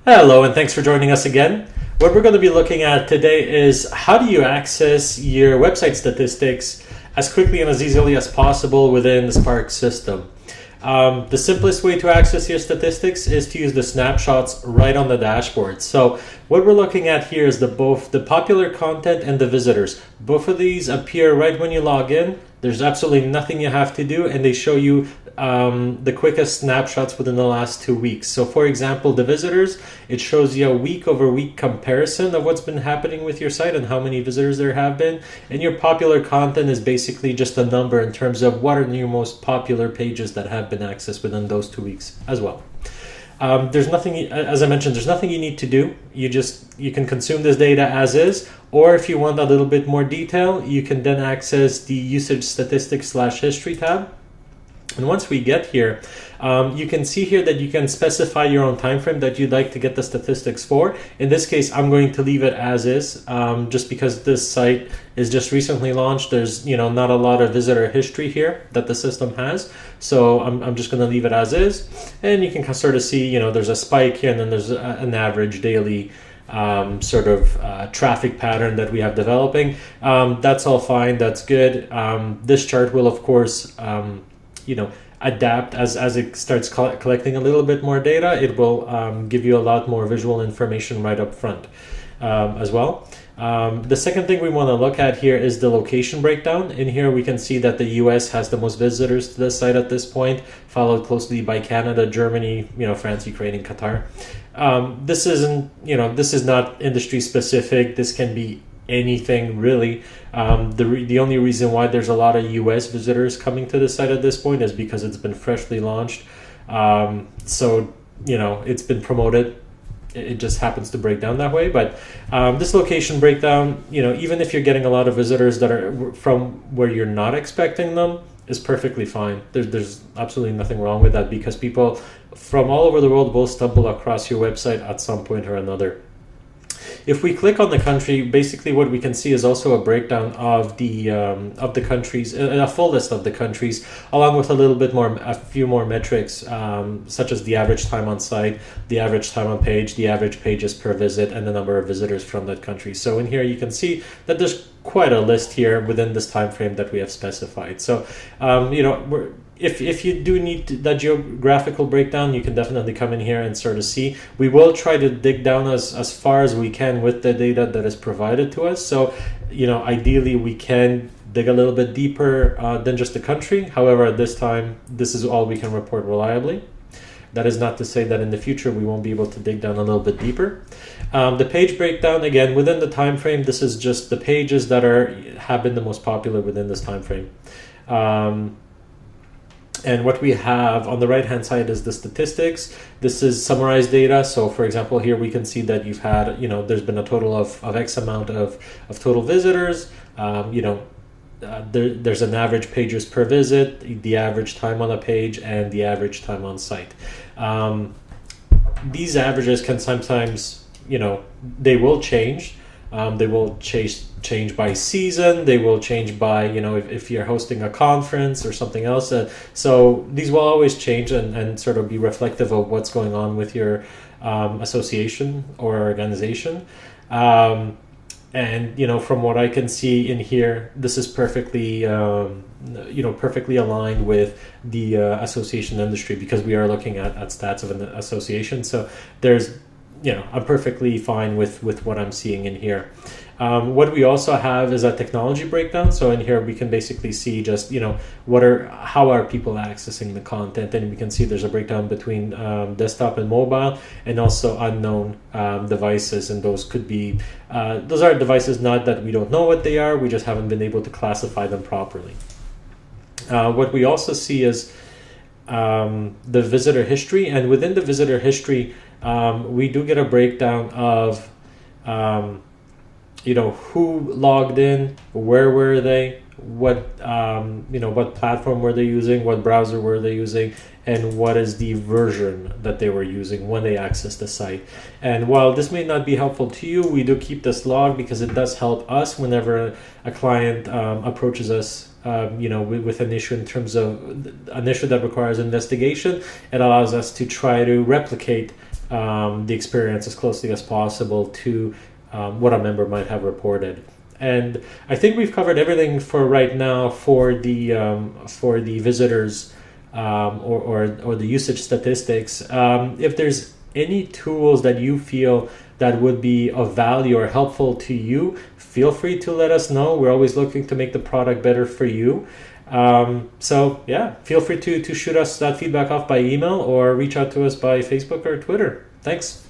Hello, and thanks for joining us again. What we're going to be looking at today is how do you access your website statistics as quickly and as easily as possible within the Spark system. The simplest way to access your statistics is to use the snapshots right on the dashboard. So what we're looking at here is both the popular content and the visitors. Both of these appear right when you log in. There's absolutely nothing you have to do, and they show you the quickest snapshots within the last 2 weeks. So for example, the visitors, it shows you a week over week comparison of what's been happening with your site and how many visitors there have been. And your popular content is basically just a number in terms of what are your most popular pages that have been accessed within those 2 weeks as well. There's nothing, as I mentioned, there's nothing you need to do. You can consume this data as is, or if you want a little bit more detail, you can then access the usage statistics / history tab. And once we get here, you can see here that you can specify your own time frame that you'd like to get the statistics for. In this case, I'm going to leave it as is, just because this site is just recently launched. There's not a lot of visitor history here that the system has, so I'm just going to leave it as is. And you can sort of see, there's a spike here, and then there's an average daily traffic pattern that we have developing. That's all fine. That's good. This chart will, of course, adapt as it starts collecting a little bit more data. It will give you a lot more visual information right up front as well. The second thing we want to look at here is the location breakdown. In here we can see that the US has the most visitors to this site at this point, followed closely by Canada, Germany, France, Ukraine, and Qatar. This is not industry specific. This can be anything really. The only reason why there's a lot of US visitors coming to the site at this point is because it's been freshly launched. It's been promoted. It just happens to break down that way. But this location breakdown, even if you're getting a lot of visitors that are from where you're not expecting them, is perfectly fine. There's absolutely nothing wrong with that, because people from all over the world will stumble across your website at some point or another. If we click on the country, basically what we can see is also a breakdown of the countries, a full list of the countries, along with a few more metrics, such as the average time on site, the average time on page, the average pages per visit, and the number of visitors from that country. So in here you can see that there's quite a list here within this time frame that we have specified. So if you do need that geographical breakdown, you can definitely come in here and sort of see. We will try to dig down as far as we can with the data that is provided to us. So, ideally we can dig a little bit deeper than just the country. However, at this time, this is all we can report reliably. That is not to say that in the future we won't be able to dig down a little bit deeper. The page breakdown, again, within the time frame, this is just the pages that have been the most popular within this time frame. And what we have on the right-hand side is the statistics. This is summarized data. So for example, here we can see that you've had, there's been a total of X amount of total visitors. There's an average pages per visit, the average time on a page, and the average time on site. These averages can sometimes, they will change. They will change by season. They will change by, if you're hosting a conference or something else. So these will always change and sort of be reflective of what's going on with your association or organization. And from what I can see in here, this is perfectly perfectly aligned with the association industry, because we are looking at stats of an association. So I'm perfectly fine with what I'm seeing in here. What we also have is a technology breakdown. So in here we can basically see just how are people accessing the content, and we can see there's a breakdown between desktop and mobile, and also unknown devices. And those could be those are devices not that we don't know what they are, we just haven't been able to classify them properly. What we also see is the visitor history, and within the visitor history, we do get a breakdown of who logged in, where were they, what platform were they using, what browser were they using, and what is the version that they were using when they accessed the site. And while this may not be helpful to you, we do keep this log because it does help us whenever a client approaches us with an issue in terms of an issue that requires investigation. It allows us to try to replicate the experience as closely as possible to what a member might have reported. And I think we've covered everything for right now for the visitors or the usage statistics. If there's any tools that you feel that would be of value or helpful to you, feel free to let us know. We're always looking to make the product better for you. So yeah, feel free to shoot us that feedback off by email or reach out to us by Facebook or Twitter. Thanks.